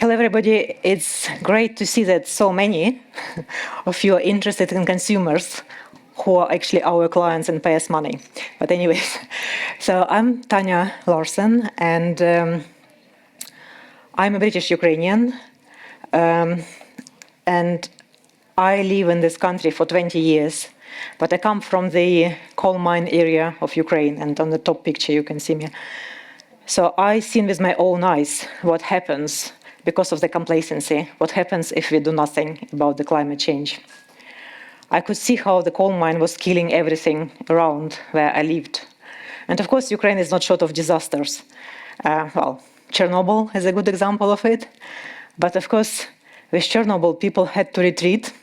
Hello, everybody. It's great to see that so many of you are interested in consumers who are actually our clients and pay us money. But anyways, so I'm Tanya Larsen, and I'm a British Ukrainian, and I live in this country for 20 years. But I come from the coal mine area of Ukraine, and on the top picture you can see me. So I've seen with my own eyes what happens because of the complacency, what happens if we do nothing about the climate change. I could see how the coal mine was killing everything around where I lived. And of course, Ukraine is not short of disasters. Well, Chernobyl is a good example of it. But of course, with Chernobyl, people had to retreat.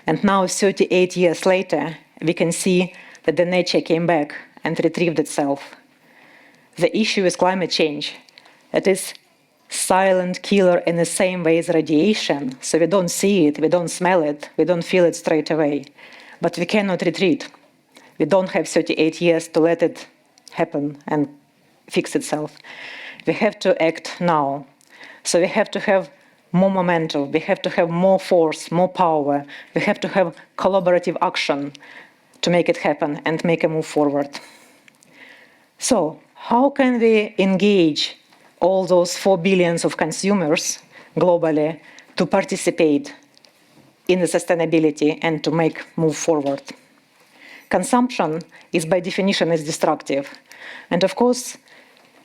And now, 38 years later, we can see that the nature came back and retrieved itself. The issue is climate change. It is silent killer in the same way as radiation. So we don't see it, we don't smell it, we don't feel it straight away. But we cannot retreat. We don't have 38 years to let it happen and fix itself. We have to act now. So we have to have more momentum, we have to have more force, more power. We have to have collaborative action to make it happen and make a move forward. So, how can we engage all those 4 billion of consumers globally to participate in the sustainability and to make move forward? Consumption is by definition is destructive. And of course,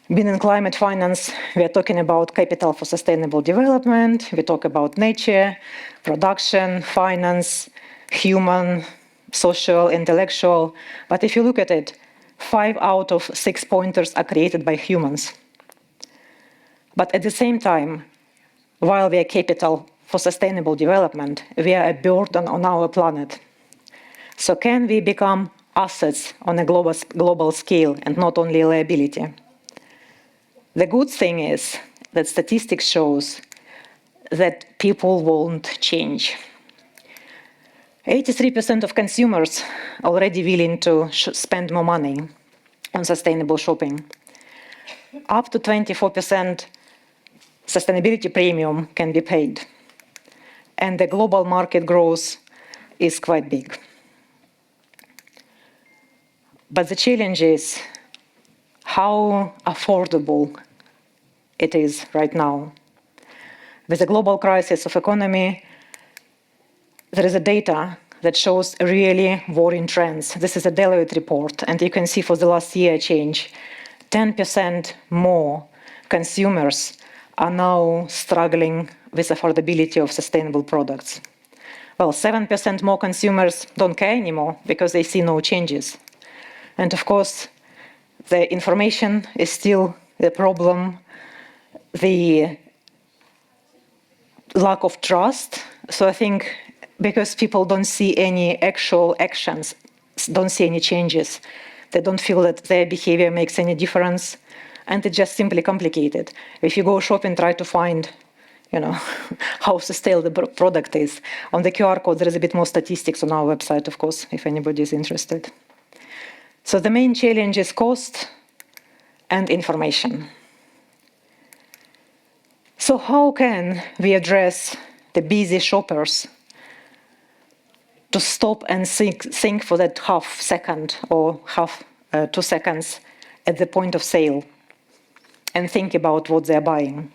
being in climate finance, we are talking about capital for sustainable development, we talk about nature, production, finance, human, social, intellectual. But if you look at it, 5 out of 6 pointers are created by humans. But at the same time, while we are capital for sustainable development, we are a burden on our planet. So can we become assets on a global scale and not only a liability? The good thing is that statistics shows that people won't change. 83% of consumers are already willing to spend more money on sustainable shopping. Up to 24% sustainability premium can be paid. And the global market growth is quite big. But the challenge is how affordable it is right now. With the global crisis of economy, there is a data that shows really worrying trends. This is a Deloitte report, and you can see for the last year change, 10% more consumers are now struggling with affordability of sustainable products. Well, 7% more consumers don't care anymore because they see no changes. And of course, the information is still the problem, the lack of trust. So I think because people don't see any actual actions, don't see any changes, they don't feel that their behavior makes any difference, and it's just simply complicated. If you go shopping, try to find, how sustainable the product is. On the QR code, there is a bit more statistics on our website, of course, if anybody is interested. So the main challenge is cost and information. So how can we address the busy shoppers to stop and think for that half second or 2 seconds at the point of sale and think about what they're buying?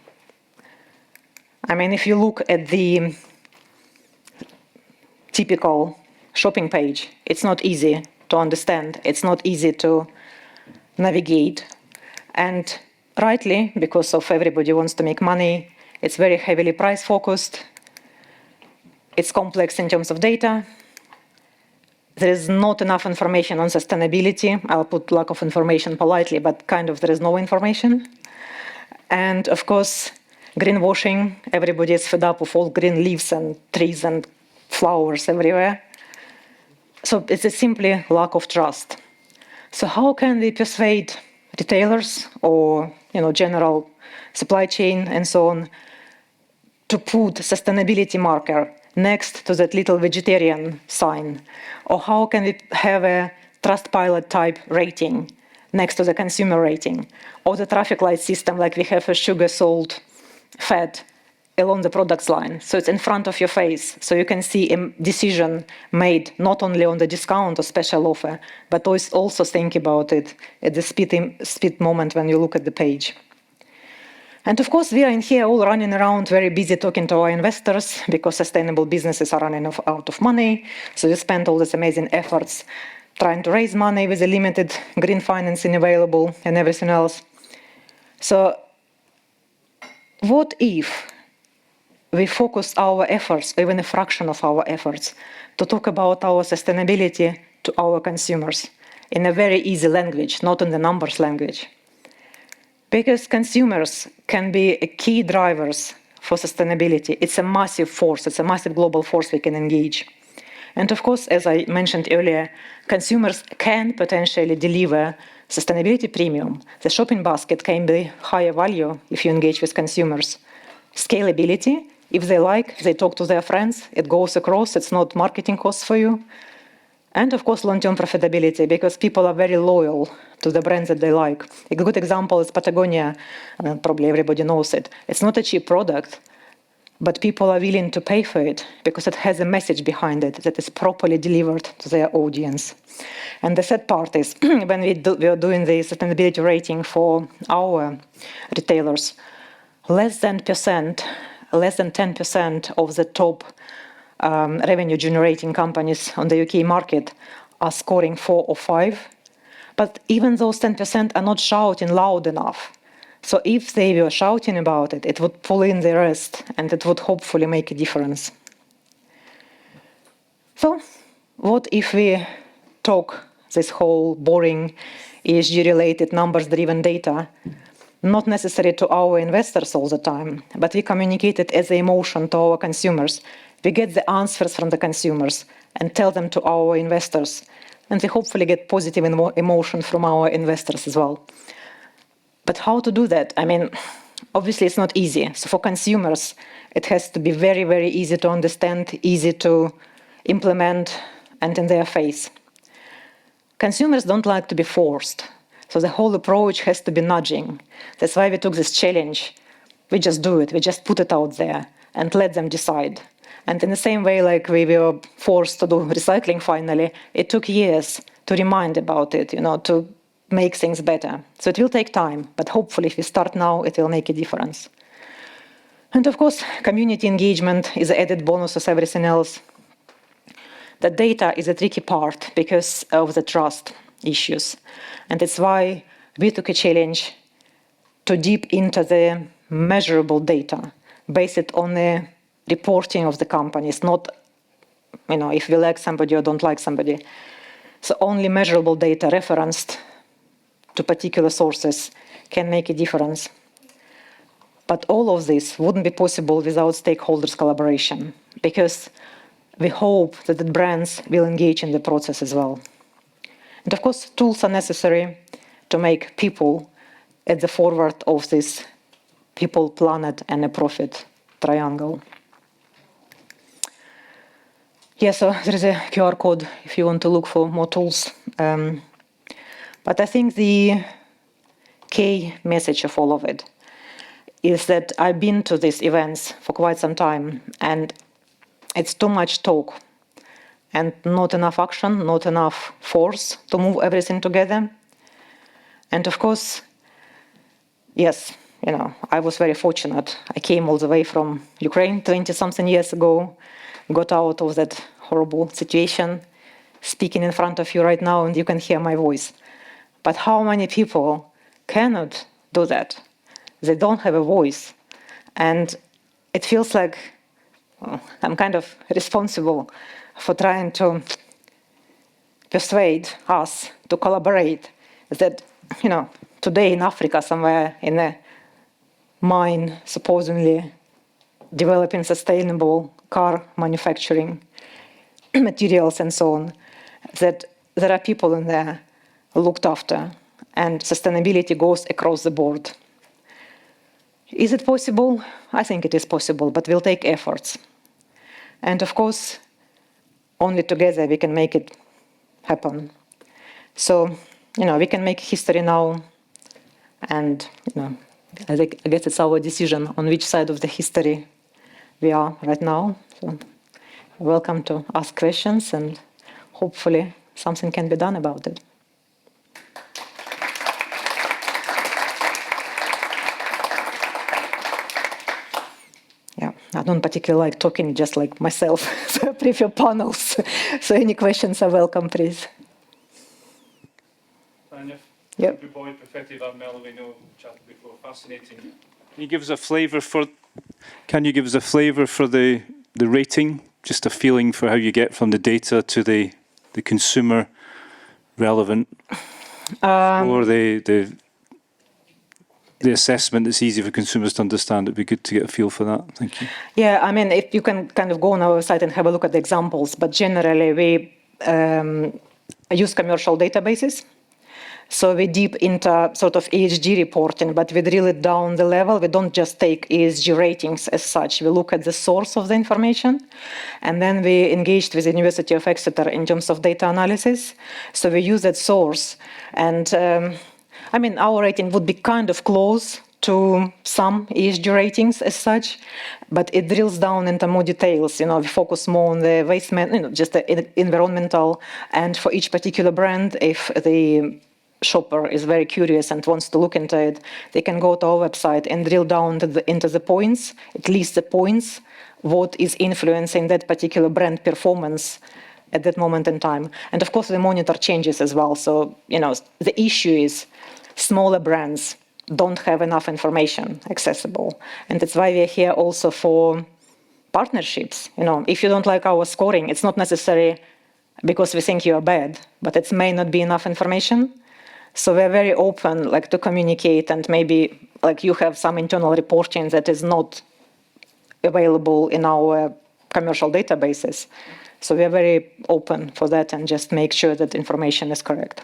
I mean, if you look at the typical shopping page, it's not easy to understand. It's not easy to navigate. And rightly, because of everybody wants to make money, it's very heavily price-focused. It's complex in terms of data. There is not enough information on sustainability. I'll put lack of information politely, but kind of there is no information. And of course, greenwashing. Everybody is fed up with all green leaves and trees and flowers everywhere. So it's a simply lack of trust. So how can we persuade retailers or general supply chain and so on to put sustainability marker next to that little vegetarian sign? Or how can we have a Trustpilot type rating next to the consumer rating? Or the traffic light system, like we have a sugar, salt, fat along the products line. So it's in front of your face. So you can see a decision made not only on the discount or special offer, but also think about it at the speed moment when you look at the page. And of course, we are in here all running around, very busy talking to our investors because sustainable businesses are running out of money. So we spend all these amazing efforts trying to raise money with the limited green financing available and everything else. So what if we focus our efforts, even a fraction of our efforts, to talk about our sustainability to our consumers in a very easy language, not in the numbers language? Because consumers can be key drivers for sustainability. It's a massive force. It's a massive global force we can engage. And of course, as I mentioned earlier, consumers can potentially deliver sustainability premium. The shopping basket can be higher value if you engage with consumers. Scalability, if they like, they talk to their friends, it goes across, it's not marketing costs for you. And of course, long-term profitability, because people are very loyal to the brands that they like. A good example is Patagonia, and probably everybody knows it. It's not a cheap product, but people are willing to pay for it because it has a message behind it that is properly delivered to their audience. And the sad part is when we are doing the sustainability rating for our retailers, less than 10% of the top revenue generating companies on the UK market are scoring 4 or 5. But even those 10% are not shouting loud enough. So if they were shouting about it, it would pull in the rest and it would hopefully make a difference. So what if we talk this whole boring ESG-related numbers-driven data, not necessary to our investors all the time, but we communicate it as an emotion to our consumers. We get the answers from the consumers and tell them to our investors. And we hopefully get positive emotion from our investors as well. But how to do that? I mean, obviously it's not easy. So for consumers, it has to be very, very easy to understand, easy to implement, and in their face. Consumers don't like to be forced. So the whole approach has to be nudging. That's why we took this challenge. We just do it. We just put it out there and let them decide. And in the same way, like we were forced to do recycling finally, it took years to remind about it, to make things better. So it will take time, but hopefully if we start now, it will make a difference. And of course, community engagement is an added bonus as everything else. The data is a tricky part because of the trust issues. And it's why we took a challenge to deep into the measurable data, based it on the reporting of the companies, not, if we like somebody or don't like somebody. So only measurable data referenced to particular sources can make a difference. But all of this wouldn't be possible without stakeholders' collaboration, because we hope that the brands will engage in the process as well. And of course, tools are necessary to make people at the forward of this people, planet, and a profit triangle. Yeah, so there is a QR code if you want to look for more tools. But I think the key message of all of it is that I've been to these events for quite some time, and it's too much talk and not enough action, not enough force to move everything together. And of course, yes, I was very fortunate. I came all the way from Ukraine 20-something years ago, got out of that horrible situation, speaking in front of you right now, and you can hear my voice. But how many people cannot do that? They don't have a voice. And it feels like I'm kind of responsible for trying to persuade us to collaborate. That, today in Africa, somewhere in a mine, supposedly developing sustainable car manufacturing materials and so on, that there are people in there looked after, and sustainability goes across the board. Is it possible? I think it is possible, but will take efforts. And of course, only together we can make it happen. So, we can make history now, and, I guess it's our decision on which side of the history we are right now. So you're welcome to ask questions, and hopefully something can be done about it. Yeah, I don't particularly like talking, just like myself, so I prefer panels. So any questions are welcome, please. Tanya, Yep. Boy, Perfetti van Mel, we know chat before, fascinating. Can you give us a flavour for? Can you give us a flavour for the rating? Just a feeling for how you get from the data to the consumer relevant, or the assessment that's easy for consumers to understand. It'd be good to get a feel for that. Thank you. Yeah, I mean, if you can kind of go on our website and have a look at the examples, but generally we use commercial databases. So we deep into sort of ESG reporting, but we drill it down the level. We don't just take ESG ratings as such. We look at the source of the information, and then we engaged with the University of Exeter in terms of data analysis. So we use that source, and I mean, our rating would be kind of close to some ESG ratings as such, but it drills down into more details. You know, we focus more on the waste management, just the environmental, and for each particular brand, if the shopper is very curious and wants to look into it, they can go to our website and drill down into the points, at least the points, what is influencing that particular brand performance at that moment in time. And of course, we monitor changes as well. So, you know, the issue is smaller brands don't have enough information accessible. And that's why we're here also for partnerships. You know, if you don't like our scoring, it's not necessary because we think you are bad, but it may not be enough information. So we're very open, like, to communicate, and maybe like you have some internal reporting that is not available in our commercial databases. So we're very open for that and just make sure that information is correct.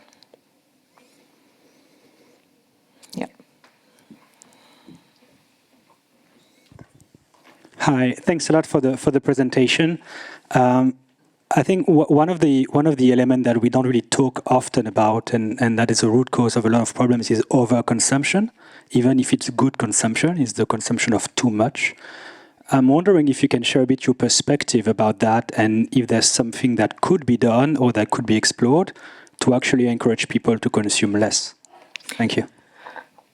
Yeah. Hi, thanks a lot for the presentation. I think one of the elements that we don't really talk often about, and that is a root cause of a lot of problems, is overconsumption. Even if it's good consumption, is the consumption of too much. I'm wondering if you can share a bit your perspective about that, and if there's something that could be done or that could be explored to actually encourage people to consume less. Thank you.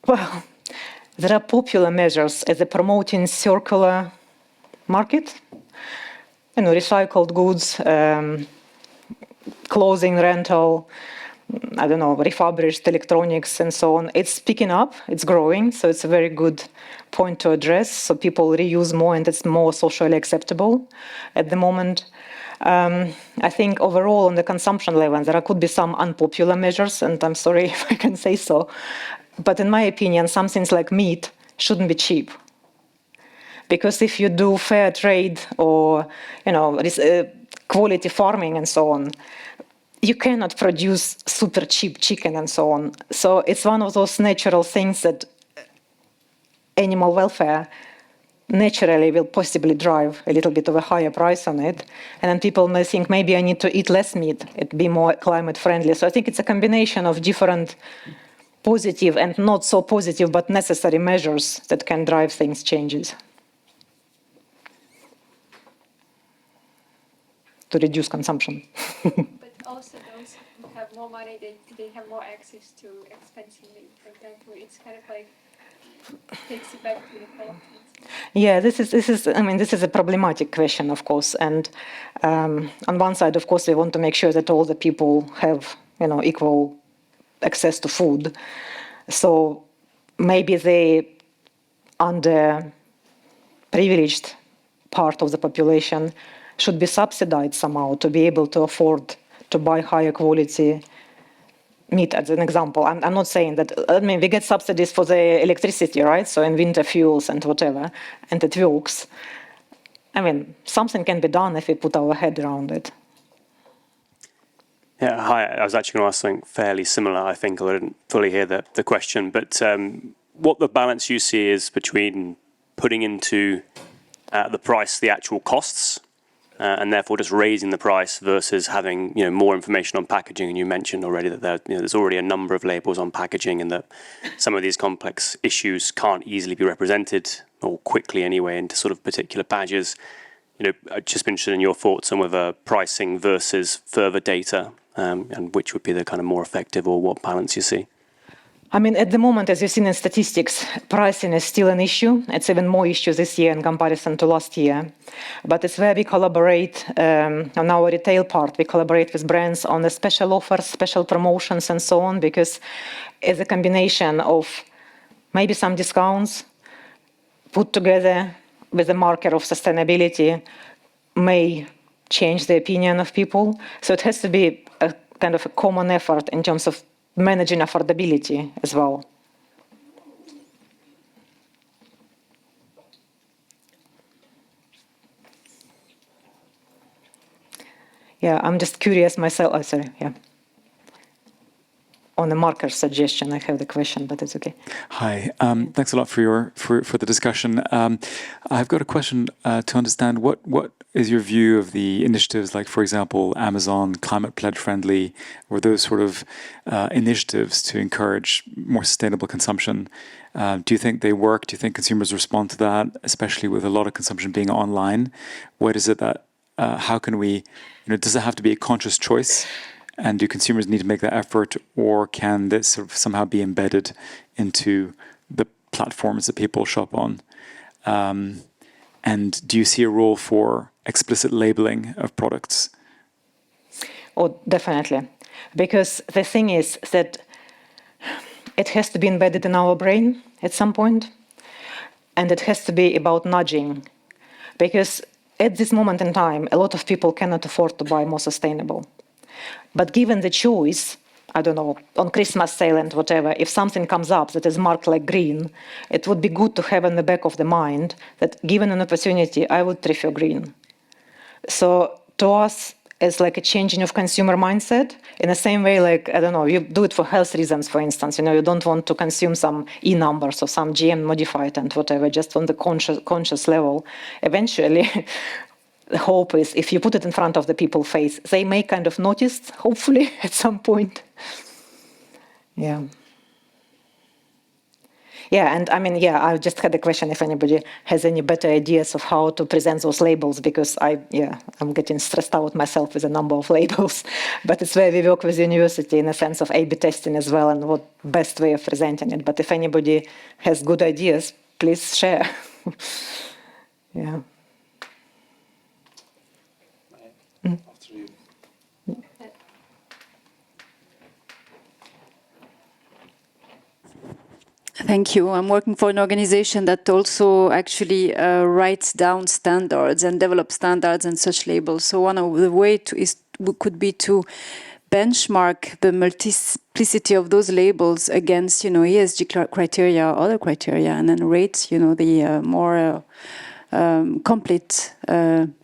Well, there are popular measures as a promoting circular market. You know, recycled goods, clothing rental, I don't know, refurbished electronics and so on. It's picking up, it's growing, so it's a very good point to address. So people reuse more and it's more socially acceptable at the moment. I think overall on the consumption level, there could be some unpopular measures, and I'm sorry if I can say so. But in my opinion, some things like meat shouldn't be cheap. Because if you do fair trade or, you know, quality farming and so on, you cannot produce super cheap chicken and so on. So it's one of those natural things that animal welfare naturally will possibly drive a little bit of a higher price on it. And then people may think, maybe I need to eat less meat, it'd be more climate friendly. So I think it's a combination of different positive and not so positive but necessary measures that can drive things changes. To reduce consumption. But also those who have more money, they have more access to expensive meat, for example. It's kind of like takes it back to the development. Yeah, this is a problematic question, of course. And on one side, of course, we want to make sure that all the people have, you know, equal access to food. So maybe the underprivileged part of the population should be subsidized somehow to be able to afford to buy higher quality meat, as an example. I'm not saying that, I mean, we get subsidies for the electricity, right? So in winter fuels and whatever, and it works. I mean, something can be done if we put our head around it. Yeah, hi. I was actually going to ask something fairly similar, I think, although I didn't fully hear the question. But what the balance you see is between putting into the price the actual costs and therefore just raising the price versus having more information on packaging. And you mentioned already that there's already a number of labels on packaging, and that some of these complex issues can't easily be represented, or quickly anyway, into sort of particular badges. I'd just be interested in your thoughts on whether pricing versus further data, and which would be the kind of more effective, or what balance you see. I mean, at the moment, as you've seen in statistics, pricing is still an issue. It's even more issue this year in comparison to last year. But it's where we collaborate on our retail part. We collaborate with brands on the special offers, special promotions, and so on, because it's a combination of maybe some discounts put together with the marker of sustainability may change the opinion of people. So it has to be a kind of a common effort in terms of managing affordability as well. Yeah, I'm just curious myself. Oh, sorry, yeah. On the marker suggestion, I have the question, but it's okay. Hi, thanks a lot for the discussion. I've got a question to understand what is your view of the initiatives, like, for example, Amazon Climate Pledge Friendly, or those sort of initiatives to encourage more sustainable consumption? Do you think they work? Do you think consumers respond to that, especially with a lot of consumption being online? What is it that, how can we, does it have to be a conscious choice? And do consumers need to make that effort, or can this sort of somehow be embedded into the platforms that people shop on? And do you see a role for explicit labeling of products? Oh, definitely. Because the thing is that it has to be embedded in our brain at some point, and it has to be about nudging. Because at this moment in time, a lot of people cannot afford to buy more sustainable. But given the choice, I don't know, on Christmas sale and whatever, if something comes up that is marked like green, it would be good to have in the back of the mind that given an opportunity, I would prefer green. So to us, it's like a changing of consumer mindset in the same way, like, I don't know, you do it for health reasons, for instance, you don't want to consume some E numbers or some GM modified and whatever, just on the conscious level. Eventually, the hope is if you put it in front of the people's face, they may kind of notice, hopefully, at some point. Yeah. Yeah, and I mean, yeah, I just had a question if anybody has any better ideas of how to present those labels, because I'm getting stressed out myself with a number of labels. But it's where we work with the university in a sense of A/B testing as well, and what best way of presenting it. But if anybody has good ideas, please share. Yeah. Thank you. I'm working for an organization that also actually writes down standards and develops standards and such labels. So one of the ways could be to benchmark the multiplicity of those labels against, ESG criteria or other criteria, and then rate, the more complete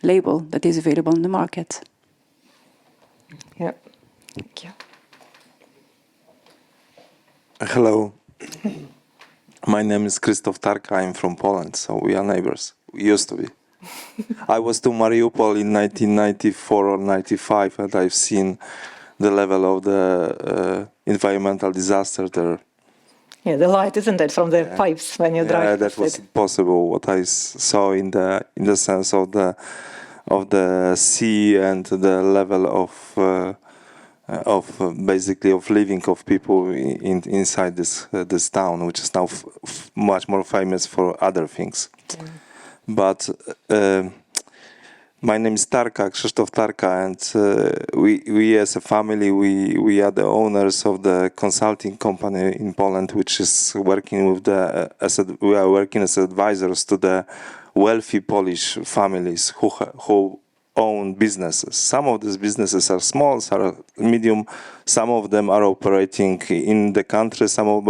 label that is available in the market. Yeah. Thank you. Hello. My name is Krzysztof Tarka. I'm from Poland, so we are neighbors. We used to be. I was to Mariupol in 1994 or 95, and I've seen the level of the environmental disaster there. Yeah, the light, isn't it, from the pipes when you drive? Yeah, that was impossible. What I saw in the sense of the sea and the level of basically of living of people inside this town, which is now much more famous for other things. Mm. But my name is Tarka, Krzysztof Tarka, and we as a family, we are the owners of the consulting company in Poland, which is working with we are working as advisors to the wealthy Polish families who own businesses. Some of these businesses are small, some are medium, some of them are operating in the country, some are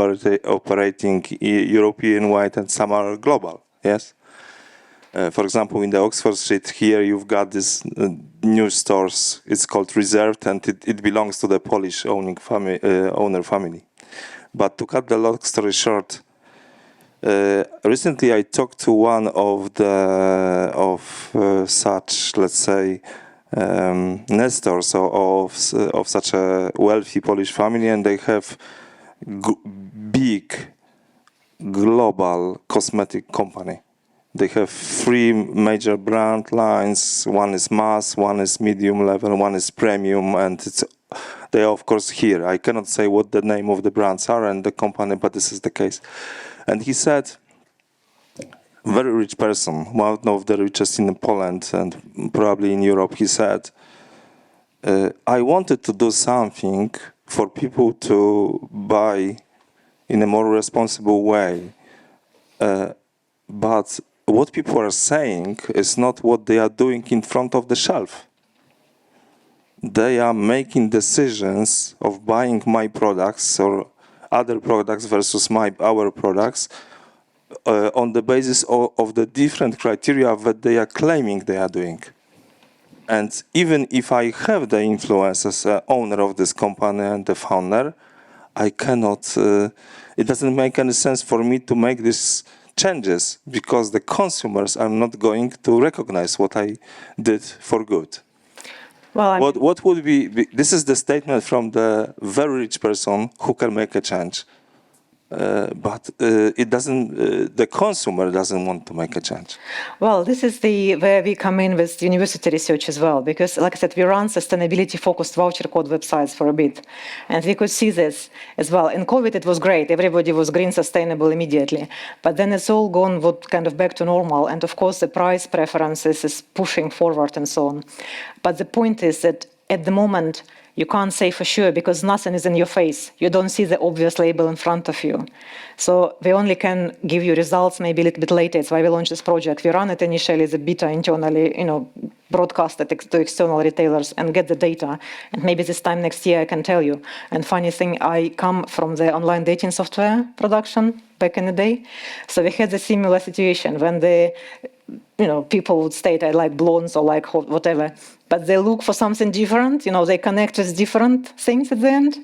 operating European-wide, and some are global, yes? For example, in the Oxford Street here, you've got this new stores. It's called Reserved, and it belongs to the Polish owner family. But to cut the long story short, Recently, I talked to one of such, let's say, nestors of such a wealthy Polish family, and they have big global cosmetic company. They have 3 major brand lines. One is mass, one is medium level, one is premium, and they are of course here. I cannot say what the name of the brands are and the company, but this is the case. And he said, very rich person, one of the richest in Poland and probably in Europe, he said, I wanted to do something for people to buy in a more responsible way. But what people are saying is not what they are doing in front of the shelf. They are making decisions of buying my products or other products versus our products on the basis of the different criteria that they are claiming they are doing. And even if I have the influence as an owner of this company and the founder, I cannot, it doesn't make any sense for me to make these changes because the consumers are not going to recognize what I did for good. Well, what would be, this is the statement from the very rich person who can make a change. But it doesn't. The consumer doesn't want to make a change. Well, this is where we come in with university research as well, because, like I said, we run sustainability-focused voucher code websites for a bit, and we could see this as well. In COVID, it was great; everybody was green, sustainable immediately. But then it's all gone kind of back to normal, and of course, the price preferences is pushing forward and so on. But the point is that at the moment, you can't say for sure because nothing is in your face. You don't see the obvious label in front of you. So we only can give you results maybe a little bit later. It's why we launched this project. We ran it initially as a beta internally, broadcast it to external retailers and get the data. And maybe this time next year I can tell you. And funny thing, I come from the online dating software production back in the day. So we had a similar situation when people would state I like blondes or like whatever, but they look for something different. They connect with different things at the end.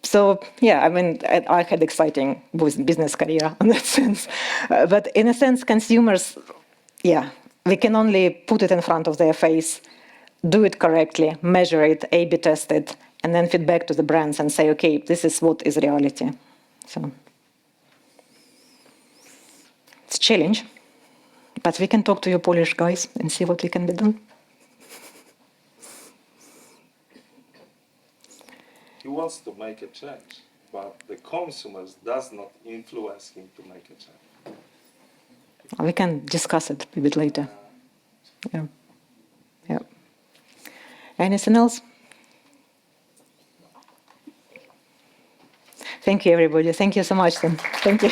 So yeah, I mean, I had exciting business career in that sense. But in a sense, consumers, we can only put it in front of their face, do it correctly, measure it, A/B test it, and then feed back to the brands and say, okay, this is what is reality. So it's a challenge. But we can talk to your Polish guys and see what we can be done. He wants to make a change, but the consumers does not influence him to make a change. We can discuss it a bit later. Yeah. Anything else? Thank you, everybody. Thank you so much. Thank you.